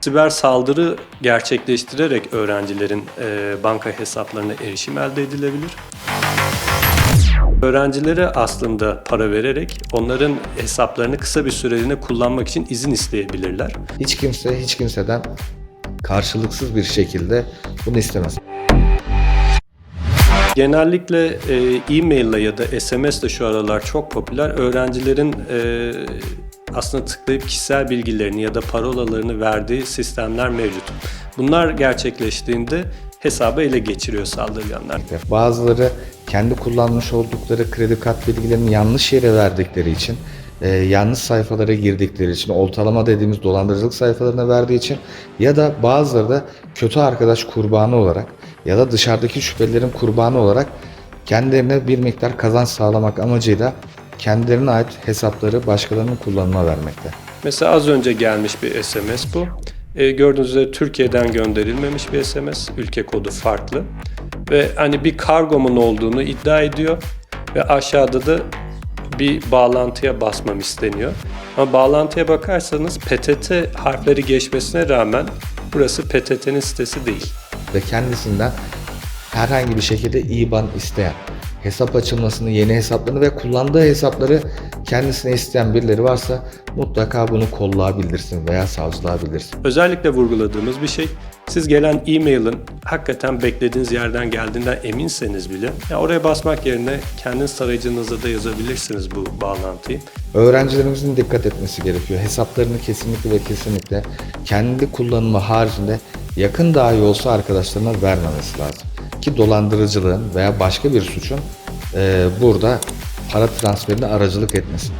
Siber saldırı gerçekleştirerek öğrencilerin banka hesaplarına erişim elde edilebilir. Öğrencilere aslında para vererek onların hesaplarını kısa bir süreliğine kullanmak için izin isteyebilirler. Hiç kimse hiç kimseden karşılıksız bir şekilde bunu istemez. Genellikle e-mail ile ya da SMS ile şu aralar çok popüler. Öğrencilerin aslında tıklayıp kişisel bilgilerini ya da parolalarını verdiği sistemler mevcut. Bunlar gerçekleştiğinde hesabı ele geçiriyor saldırganlar. Bazıları kendi kullanmış oldukları kredi kart bilgilerini yanlış yere verdikleri için, yanlış sayfalara girdikleri için, oltalama dediğimiz dolandırıcılık sayfalarına verdiği için ya da bazıları da kötü arkadaş kurbanı olarak ya da dışarıdaki şüphelilerin kurbanı olarak kendilerine bir miktar kazanç sağlamak amacıyla kendilerine ait hesapları başkalarının kullanıma vermekte. Mesela az önce gelmiş bir SMS bu. Gördüğünüz üzere Türkiye'den gönderilmemiş bir SMS. Ülke kodu farklı. Ve hani bir kargomun olduğunu iddia ediyor. Ve aşağıda da bir bağlantıya basmam isteniyor. Ama bağlantıya bakarsanız PTT harfleri geçmesine rağmen burası PTT'nin sitesi değil. Ve kendisinden herhangi bir şekilde IBAN isteyen, hesap açılmasını, yeni hesaplarını ve kullandığı hesapları kendisine isteyen birileri varsa mutlaka bunu kolluğa bildirsin veya savcılığa bildirsin. Özellikle vurguladığımız bir şey, siz gelen e-mail'in hakikaten beklediğiniz yerden geldiğinden eminseniz bile oraya basmak yerine kendi tarayıcınızda da yazabilirsiniz bu bağlantıyı. Öğrencilerimizin dikkat etmesi gerekiyor. Hesaplarını kesinlikle ve kesinlikle kendi kullanımı haricinde yakın dahi olsa arkadaşlarına vermemesi lazım. Ki dolandırıcılığın veya başka bir suçun burada para transferine aracılık etmesin.